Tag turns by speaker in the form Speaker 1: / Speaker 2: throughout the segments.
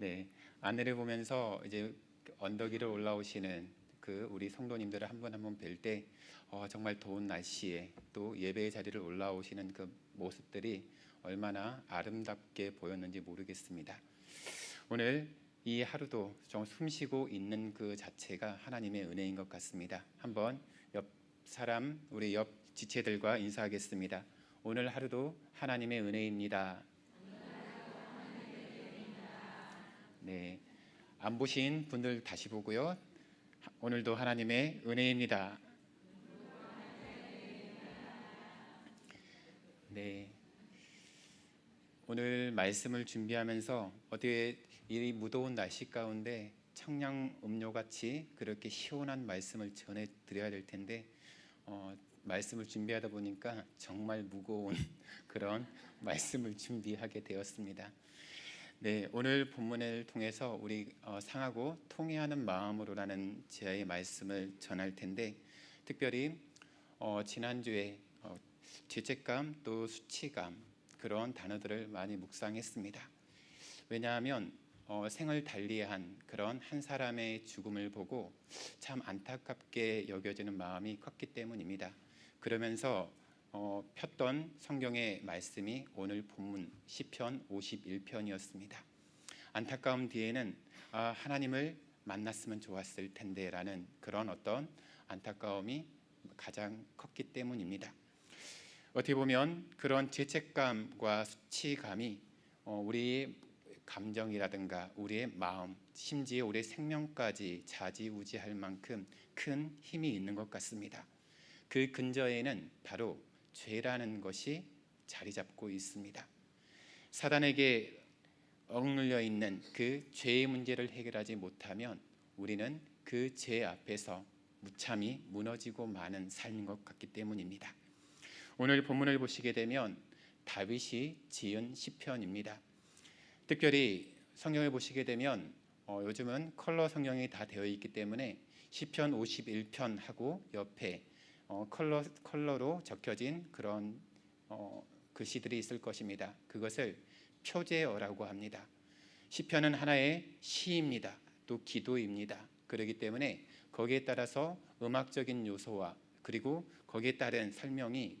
Speaker 1: 네, 아내를 보면서 이제 언덕 위로 올라오시는 그 우리 성도님들을 한 분 한 분 뵐 때 정말 더운 날씨에 또 예배의 자리를 올라오시는 그 모습들이 얼마나 아름답게 보였는지 모르겠습니다. 오늘 이 하루도 좀 숨쉬고 있는 그 자체가 하나님의 은혜인 것 같습니다. 한번 옆 사람, 우리 옆 지체들과 인사하겠습니다. 오늘 하루도 하나님의 은혜입니다. 네, 안 보신 분들 다시 보고요. 오늘도 하나님의 은혜입니다. 네, 오늘 말씀을 준비하면서 어떻게 이 무더운 날씨 가운데 청량 음료같이 그렇게 시원한 말씀을 전해드려야 될 텐데 말씀을 준비하다 보니까 정말 무거운 그런 말씀을 준비하게 되었습니다. 네, 오늘 본문을 통해서 우리 상하고 통회하는 마음으로라는 제의 말씀을 전할 텐데, 특별히 지난주에 죄책감 또 수치감 그런 단어들을 많이 묵상했습니다. 왜냐하면 생을 달리한 그런 한 사람의 죽음을 보고 참 안타깝게 여겨지는 마음이 컸기 때문입니다. 그러면서 폈던 성경의 말씀이 오늘 본문 시편 51편이었습니다. 안타까움 뒤에는 하나님을 만났으면 좋았을 텐데라는 그런 어떤 안타까움이 가장 컸기 때문입니다. 어떻게 보면 그런 죄책감과 수치감이 우리의 감정이라든가 우리의 마음, 심지어 우리의 생명까지 좌지우지할 만큼 큰 힘이 있는 것 같습니다. 그 근저에는 바로 죄라는 것이 자리 잡고 있습니다. 사단에게 억눌려 있는 그 죄의 문제를 해결하지 못하면 우리는 그 죄 앞에서 무참히 무너지고 마는 삶인 것 같기 때문입니다. 오늘 본문을 보시게 되면 다윗이 지은 시편입니다. 특별히 성경을 보시게 되면 요즘은 컬러 성경이 다 되어 있기 때문에 시편 51편하고 옆에 컬러로 적혀진 그런 글씨들이 있을 것입니다. 그것을 표제어라고 합니다. 시편은 하나의 시입니다. 또 기도입니다. 그렇기 때문에 거기에 따라서 음악적인 요소와 그리고 거기에 따른 설명이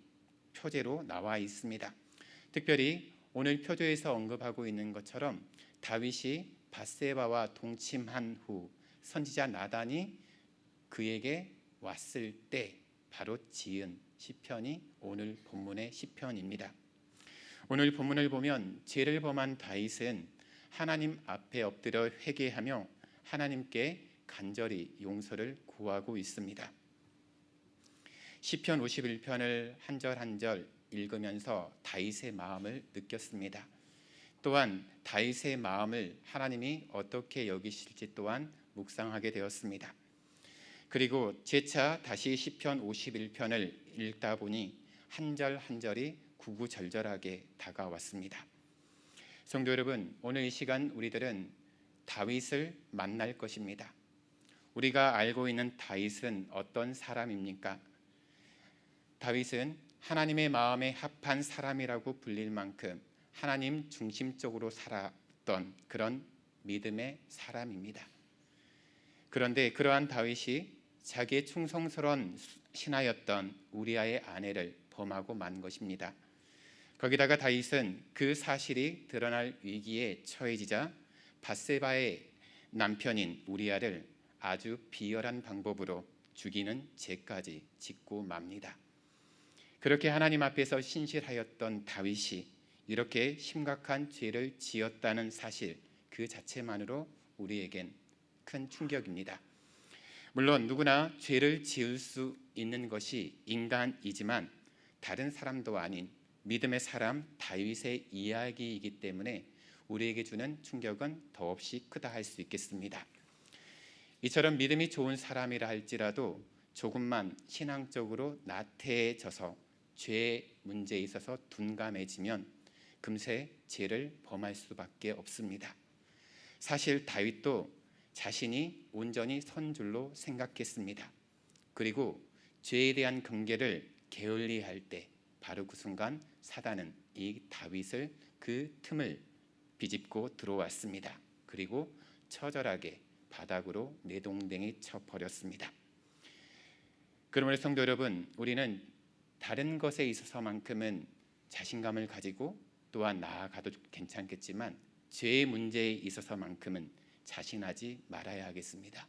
Speaker 1: 표제로 나와 있습니다. 특별히 오늘 표제에서 언급하고 있는 것처럼 다윗이 밧세바와 동침한 후 선지자 나단이 그에게 왔을 때 바로 지은 시편이 오늘 본문의 시편입니다. 오늘 본문을 보면 죄를 범한 다윗은 하나님 앞에 엎드려 회개하며 하나님께 간절히 용서를 구하고 있습니다. 시편 51편을 한 절 한 절 읽으면서 다윗의 마음을 느꼈습니다. 또한 다윗의 마음을 하나님이 어떻게 여기실지 또한 묵상하게 되었습니다. 그리고 재차 다시 시편 51편을 읽다 보니 한 절 한 절이 구구절절하게 다가왔습니다. 성도 여러분, 오늘 이 시간 우리들은 다윗을 만날 것입니다. 우리가 알고 있는 다윗은 어떤 사람입니까? 다윗은 하나님의 마음에 합한 사람이라고 불릴 만큼 하나님 중심적으로 살았던 그런 믿음의 사람입니다. 그런데 그러한 다윗이 자기의 충성스러운 신하였던 우리아의 아내를 범하고 만 것입니다. 거기다가 다윗은 그 사실이 드러날 위기에 처해지자 밧세바의 남편인 우리아를 아주 비열한 방법으로 죽이는 죄까지 짓고 맙니다. 그렇게 하나님 앞에서 신실하였던 다윗이 이렇게 심각한 죄를 지었다는 사실 그 자체만으로 우리에겐 큰 충격입니다. 물론 누구나 죄를 지을 수 있는 것이 인간이지만 다른 사람도 아닌 믿음의 사람 다윗의 이야기이기 때문에 우리에게 주는 충격은 더없이 크다 할 수 있겠습니다. 이처럼 믿음이 좋은 사람이라 할지라도 조금만 신앙적으로 나태해져서 죄 문제에 있어서 둔감해지면 금세 죄를 범할 수밖에 없습니다. 사실 다윗도 자신이 온전히 선 줄로 생각했습니다. 그리고 죄에 대한 경계를 게을리할 때 바로 그 순간 사단은 이 다윗을 그 틈을 비집고 들어왔습니다. 그리고 처절하게 바닥으로 내동댕이 쳐버렸습니다. 그러므로 성도 여러분, 우리는 다른 것에 있어서만큼은 자신감을 가지고 또한 나아가도 괜찮겠지만 죄의 문제에 있어서만큼은 자신하지 말아야 하겠습니다.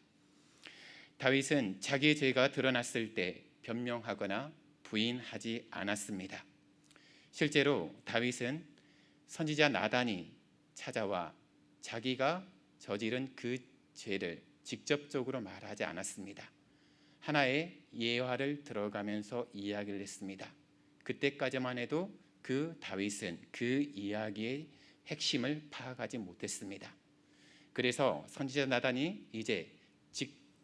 Speaker 1: 다윗은 자기의 죄가 드러났을 때 변명하거나 부인하지 않았습니다. 실제로 다윗은 선지자 나단이 찾아와 자기가 저지른 그 죄를 직접적으로 말하지 않았습니다. 하나의 예화를 들어가면서 이야기를 했습니다. 그때까지만 해도 그 다윗은 그 이야기의 핵심을 파악하지 못했습니다. 그래서 선지자 나단이 이제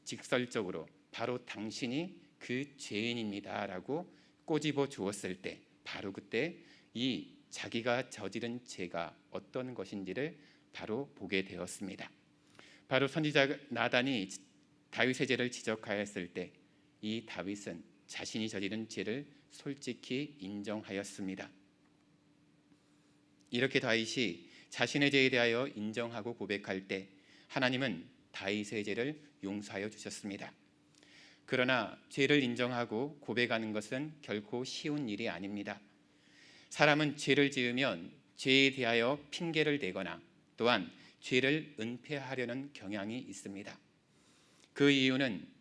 Speaker 1: 직설적으로 바로 당신이 그 죄인입니다 라고 꼬집어 주었을 때 바로 그때 이 자기가 저지른 죄가 어떤 것인지를 바로 보게 되었습니다. 바로 선지자 나단이 다윗의 죄를 지적하였을 때 이 다윗은 자신이 저지른 죄를 솔직히 인정하였습니다. 이렇게 다윗이 자신의 죄에 대하여 인정하고 고백할 때 하나님은 다윗의 죄를 용서하여 주셨습니다. 그러나 죄를 인정하고 고백하는 것은 결코 쉬운 일이 아닙니다. 사람은 죄를 지으면 죄에 대하여 핑계를 대거나 또한 죄를 은폐하려는 경향이 있습니다. 그 이유는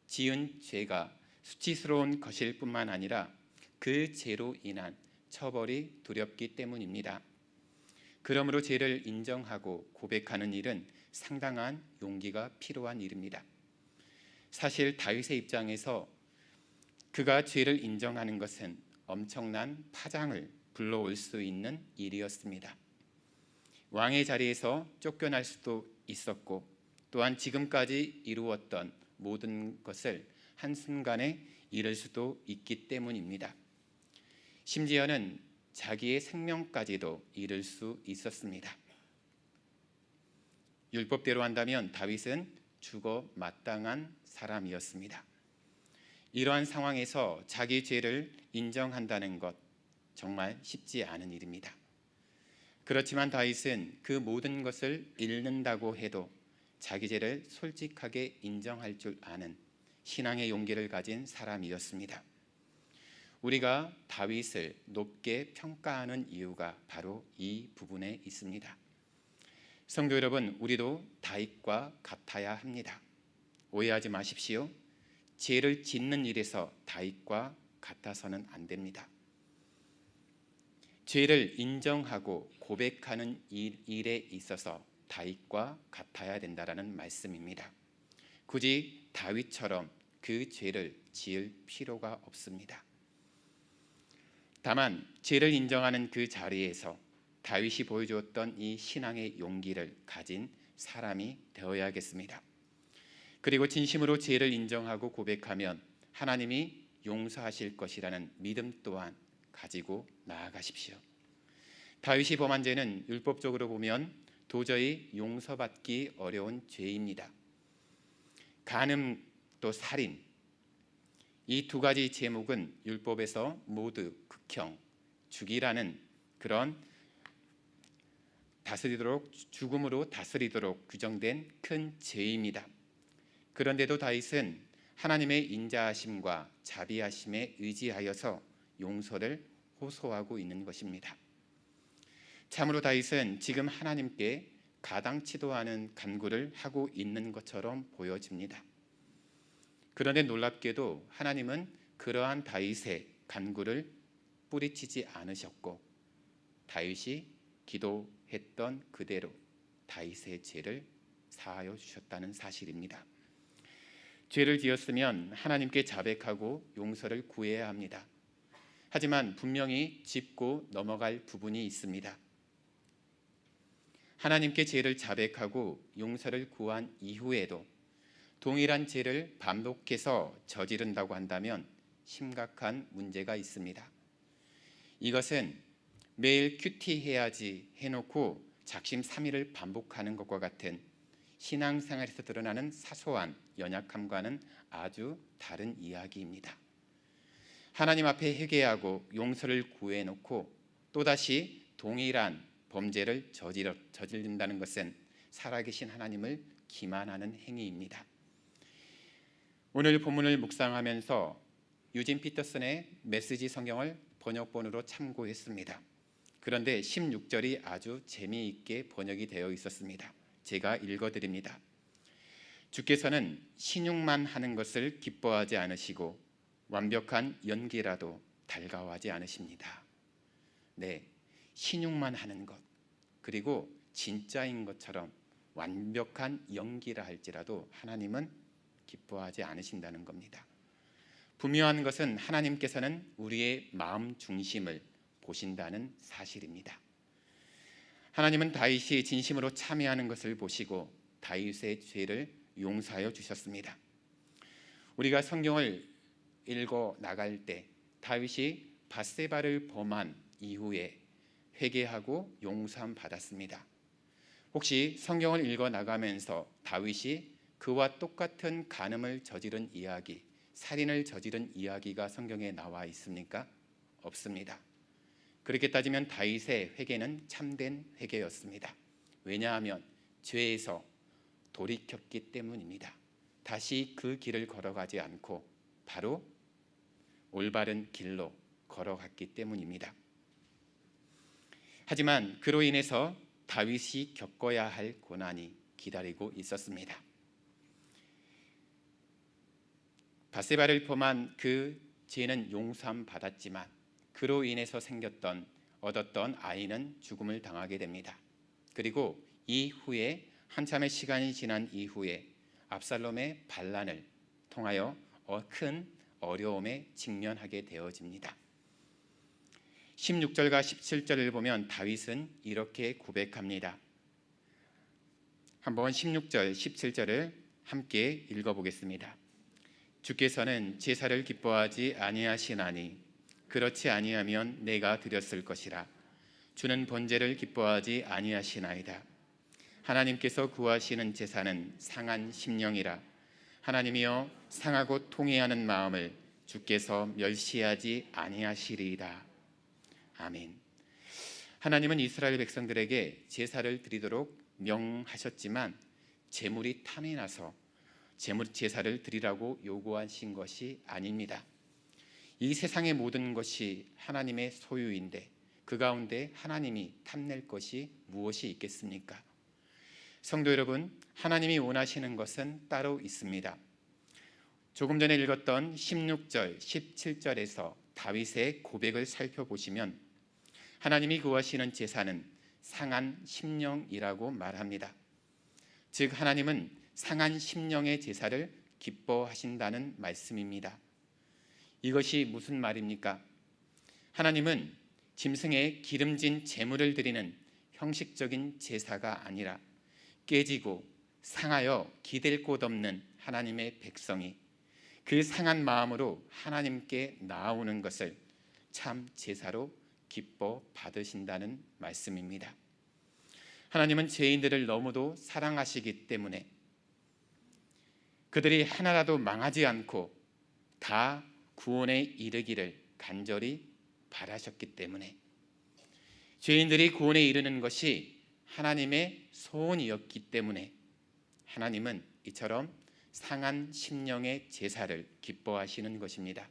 Speaker 1: 지은 죄가 수치스러운 것일 뿐만 아니라 그 죄로 인한 처벌이 두렵기 때문입니다. 그러므로 죄를 인정하고 고백하는 일은 상당한 용기가 필요한 일입니다. 사실 다윗의 입장에서 그가 죄를 인정하는 것은 엄청난 파장을 불러올 수 있는 일이었습니다. 왕의 자리에서 쫓겨날 수도 있었고 또한 지금까지 이루었던 모든 것을 한순간에 잃을 수도 있기 때문입니다. 심지어는 자기의 생명까지도 잃을 수 있었습니다. 율법대로 한다면 다윗은 죽어 마땅한 사람이었습니다. 이러한 상황에서 자기 죄를 인정한다는 것 정말 쉽지 않은 일입니다. 그렇지만 다윗은 그 모든 것을 잃는다고 해도 자기 죄를 솔직하게 인정할 줄 아는 신앙의 용기를 가진 사람이었습니다. 우리가 다윗을 높게 평가하는 이유가 바로 이 부분에 있습니다. 성도 여러분, 우리도 다윗과 같아야 합니다. 오해하지 마십시오. 죄를 짓는 일에서 다윗과 같아서는 안 됩니다. 죄를 인정하고 고백하는 일에 있어서 다윗과 같아야 된다라는 말씀입니다. 굳이 다윗처럼 그 죄를 지을 필요가 없습니다. 다만 죄를 인정하는 그 자리에서 다윗이 보여주었던 이 신앙의 용기를 가진 사람이 되어야겠습니다. 그리고 진심으로 죄를 인정하고 고백하면 하나님이 용서하실 것이라는 믿음 또한 가지고 나아가십시오. 다윗이 범한 죄는 율법적으로 보면 도저히 용서받기 어려운 죄입니다. 간음 또 살인, 이 두 가지 제목은 율법에서 모두 극형, 죽이라는 그런 죽음으로 다스리도록 규정된 큰 죄입니다. 그런데도 다윗은 하나님의 인자하심과 자비하심에 의지하여서 용서를 호소하고 있는 것입니다. 참으로 다윗은 지금 하나님께 가당치도 않은 간구를 하고 있는 것처럼 보여집니다. 그런데 놀랍게도 하나님은 그러한 다윗의 간구를 뿌리치지 않으셨고 다윗이 기도했던 그대로 다윗의 죄를 사하여 주셨다는 사실입니다. 죄를 지었으면 하나님께 자백하고 용서를 구해야 합니다. 하지만 분명히 짚고 넘어갈 부분이 있습니다. 하나님께 죄를 자백하고 용서를 구한 이후에도 동일한 죄를 반복해서 저지른다고 한다면 심각한 문제가 있습니다. 이것은 매일 큐티해야지 해놓고 작심삼일을 반복하는 것과 같은 신앙생활에서 드러나는 사소한 연약함과는 아주 다른 이야기입니다. 하나님 앞에 회개하고 용서를 구해놓고 또다시 동일한 범죄를 저지른다는 것은 살아계신 하나님을 기만하는 행위입니다. 오늘 본문을 묵상하면서 유진 피터슨의 메시지 성경을 번역본으로 참고했습니다. 그런데 16절이 아주 재미있게 번역이 되어 있었습니다. 제가 읽어드립니다. 주께서는 신용만 하는 것을 기뻐하지 않으시고 완벽한 연기라도 달가워하지 않으십니다. 네, 신용만 하는 것, 그리고 진짜인 것처럼 완벽한 연기라 할지라도 하나님은 기뻐하지 않으신다는 겁니다. 분명한 것은 하나님께서는 우리의 마음 중심을 보신다는 사실입니다. 하나님은 다윗이 진심으로 참여하는 것을 보시고 다윗의 죄를 용서하여 주셨습니다. 우리가 성경을 읽어 나갈 때 다윗이 밧세바를 범한 이후에 회개하고 용서함 받았습니다. 혹시 성경을 읽어 나가면서 다윗이 그와 똑같은 간음을 저지른 이야기, 살인을 저지른 이야기가 성경에 나와 있습니까? 없습니다. 그렇게 따지면 다윗의 회개는 참된 회개였습니다. 왜냐하면 죄에서 돌이켰기 때문입니다. 다시 그 길을 걸어가지 않고 바로 올바른 길로 걸어갔기 때문입니다. 하지만 그로 인해서 다윗이 겪어야 할 고난이 기다리고 있었습니다. 밧세바를 범한 그 죄는 용서함 받았지만 그로 인해서 얻었던 아이는 죽음을 당하게 됩니다. 그리고 이후에 한참의 시간이 지난 이후에 압살롬의 반란을 통하여 큰 어려움에 직면하게 되어집니다. 16절과 17절을 보면 다윗은 이렇게 고백합니다. 한번 16절, 17절을 함께 읽어보겠습니다. 주께서는 제사를 기뻐하지 아니하시나니 그렇지 아니하면 내가 드렸을 것이라. 주는 번제를 기뻐하지 아니하시나이다. 하나님께서 구하시는 제사는 상한 심령이라. 하나님이여 상하고 통회하는 마음을 주께서 멸시하지 아니하시리이다. 아멘. 하나님은 이스라엘 백성들에게 제사를 드리도록 명하셨지만 제물이 탐이 나서 제사를 드리라고 요구하신 것이 아닙니다. 이 세상의 모든 것이 하나님의 소유인데 그 가운데 하나님이 탐낼 것이 무엇이 있겠습니까? 성도 여러분, 하나님이 원하시는 것은 따로 있습니다. 조금 전에 읽었던 16절, 17절에서 다윗의 고백을 살펴보시면 하나님이 구하시는 제사는 상한 심령이라고 말합니다. 즉 하나님은 상한 심령의 제사를 기뻐하신다는 말씀입니다. 이것이 무슨 말입니까? 하나님은 짐승의 기름진 제물을 드리는 형식적인 제사가 아니라 깨지고 상하여 기댈 곳 없는 하나님의 백성이 그 상한 마음으로 하나님께 나아오는 것을 참 제사로 기뻐 받으신다는 말씀입니다. 하나님은 죄인들을 너무도 사랑하시기 때문에 그들이 하나라도 망하지 않고 다 구원에 이르기를 간절히 바라셨기 때문에 죄인들이 구원에 이르는 것이 하나님의 소원이었기 때문에 하나님은 이처럼 상한 심령의 제사를 기뻐하시는 것입니다.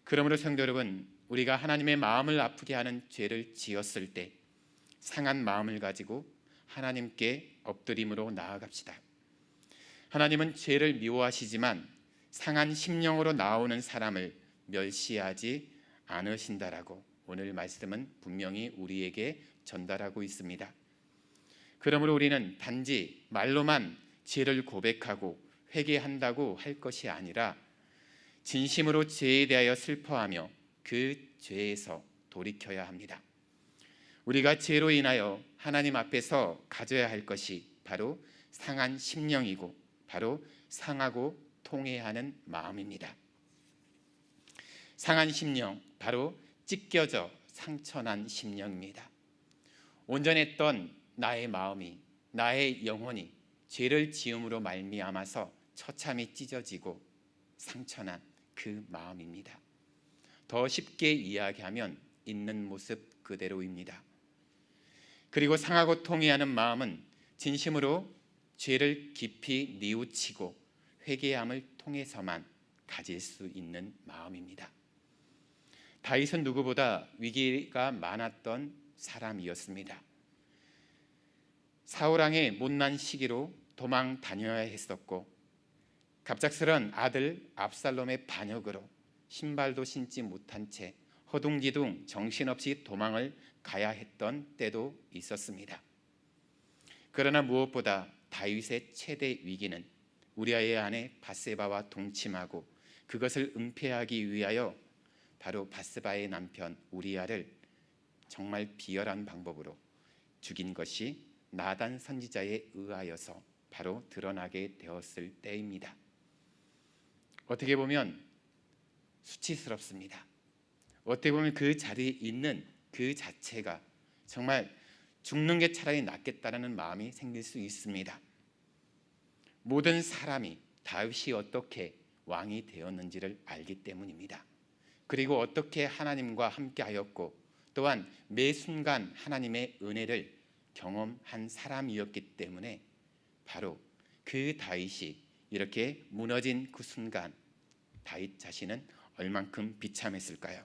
Speaker 1: 그러므로 성도 여러분, 우리가 하나님의 마음을 아프게 하는 죄를 지었을 때 상한 마음을 가지고 하나님께 엎드림으로 나아갑시다. 하나님은 죄를 미워하시지만 상한 심령으로 나오는 사람을 멸시하지 않으신다라고 오늘 말씀은 분명히 우리에게 전달하고 있습니다. 그러므로 우리는 단지 말로만 죄를 고백하고 회개한다고 할 것이 아니라 진심으로 죄에 대하여 슬퍼하며 그 죄에서 돌이켜야 합니다. 우리가 죄로 인하여 하나님 앞에서 가져야 할 것이 바로 상한 심령이고 바로 상하고 통회하는 마음입니다. 상한 심령, 바로 찢겨져 상처난 심령입니다. 온전했던 나의 마음이, 나의 영혼이 죄를 지음으로 말미암아서 처참히 찢어지고 상처난 그 마음입니다. 더 쉽게 이야기하면 있는 모습 그대로입니다. 그리고 상하고 통회하는 마음은 진심으로 죄를 깊이 뉘우치고 회개함을 통해서만 가질 수 있는 마음입니다. 다윗은 누구보다 위기가 많았던 사람이었습니다. 사울왕의 못난 시기로 도망 다녀야 했었고, 갑작스런 아들 압살롬의 반역으로 신발도 신지 못한 채 허둥지둥 정신없이 도망을 가야 했던 때도 있었습니다. 그러나 무엇보다 다윗의 최대 위기는 우리아의 아내 밧세바와 동침하고 그것을 은폐하기 위하여 바로 밧세바의 남편 우리아를 정말 비열한 방법으로 죽인 것이 나단 선지자에 의하여서 바로 드러나게 되었을 때입니다. 어떻게 보면 수치스럽습니다. 어떻게 보면 그 자리에 있는 그 자체가 정말 죽는 게 차라리 낫겠다라는 마음이 생길 수 있습니다. 모든 사람이 다윗이 어떻게 왕이 되었는지를 알기 때문입니다. 그리고 어떻게 하나님과 함께하였고 또한 매 순간 하나님의 은혜를 경험한 사람이었기 때문에 바로 그 다윗이 이렇게 무너진 그 순간 다윗 자신은 얼만큼 비참했을까요?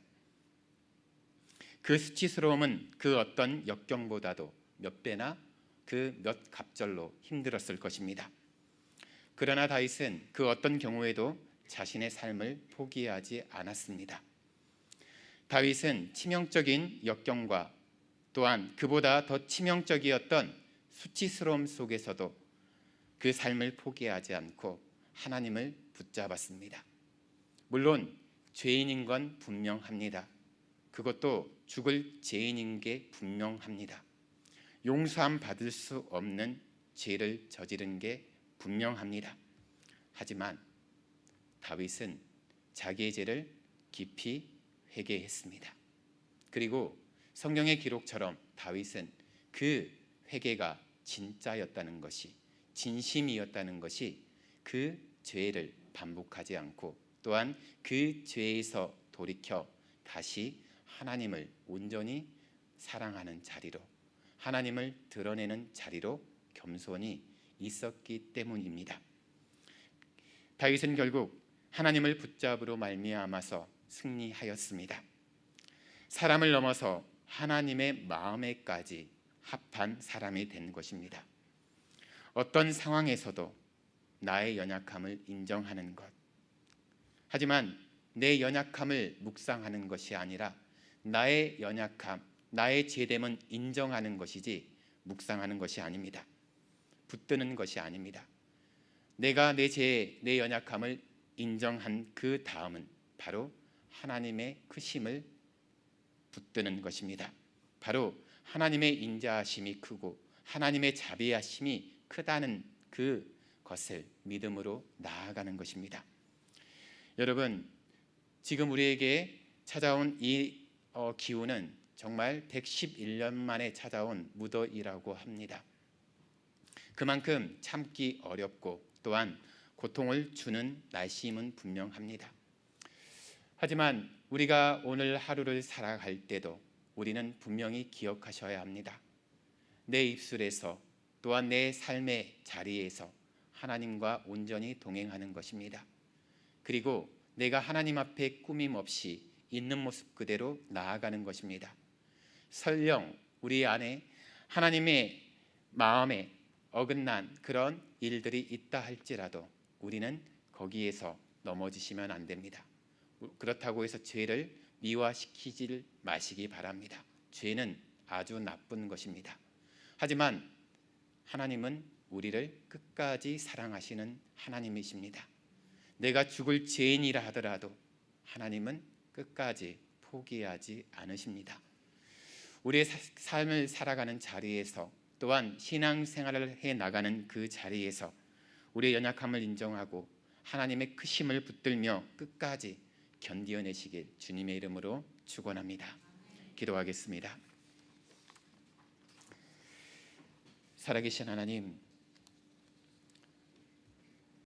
Speaker 1: 그 수치스러움은 그 어떤 역경보다도 몇 배나 그 몇 갑절로 힘들었을 것입니다. 그러나 다윗은 그 어떤 경우에도 자신의 삶을 포기하지 않았습니다. 다윗은 치명적인 역경과 또한 그보다 더 치명적이었던 수치스러움 속에서도 그 삶을 포기하지 않고 하나님을 붙잡았습니다. 물론 죄인인 건 분명합니다. 그것도 죽을 죄인인 게 분명합니다. 용서함 받을 수 없는 죄를 저지른 게 분명합니다. 하지만 다윗은 자기의 죄를 깊이 회개했습니다. 그리고 성경의 기록처럼 다윗은 그 회개가 진짜였다는 것이, 진심이었다는 것이 그 죄를 반복하지 않고 또한 그 죄에서 돌이켜 다시 하나님을 온전히 사랑하는 자리로, 하나님을 드러내는 자리로 겸손히 있었기 때문입니다. 다윗은 결국 하나님을 붙잡으로 말미암아서 승리하였습니다. 사람을 넘어서 하나님의 마음에까지 합한 사람이 된 것입니다. 어떤 상황에서도 나의 연약함을 인정하는 것, 하지만 내 연약함을 묵상하는 것이 아니라 나의 연약함, 나의 죄됨은 인정하는 것이지 묵상하는 것이 아닙니다. 붙드는 것이 아닙니다. 내가 내 죄, 내 연약함을 인정한 그 다음은 바로 하나님의 크심을 붙드는 것입니다. 바로 하나님의 인자하심이 크고 하나님의 자비하심이 크다는 그것을 믿음으로 나아가는 것입니다. 여러분, 지금 우리에게 찾아온 이 기후는 정말 111년 만에 찾아온 무더위라고 합니다. 그만큼 참기 어렵고 또한 고통을 주는 날씨임은 분명합니다. 하지만 우리가 오늘 하루를 살아갈 때도 우리는 분명히 기억하셔야 합니다. 내 입술에서 또한 내 삶의 자리에서 하나님과 온전히 동행하는 것입니다. 그리고 내가 하나님 앞에 꾸밈 없이 있는 모습 그대로 나아가는 것입니다. 설령 우리 안에 하나님의 마음에 어긋난 그런 일들이 있다 할지라도 우리는 거기에서 넘어지시면 안 됩니다. 그렇다고 해서 죄를 미화시키지 마시기 바랍니다. 죄는 아주 나쁜 것입니다. 하지만 하나님은 우리를 끝까지 사랑하시는 하나님이십니다. 내가 죽을 죄인이라 하더라도 하나님은 끝까지 포기하지 않으십니다. 우리의 삶을 살아가는 자리에서 또한 신앙생활을 해나가는 그 자리에서 우리의 연약함을 인정하고 하나님의 크심을 붙들며 끝까지 견디어내시길 주님의 이름으로 축원합니다. 기도하겠습니다. 살아계신 하나님,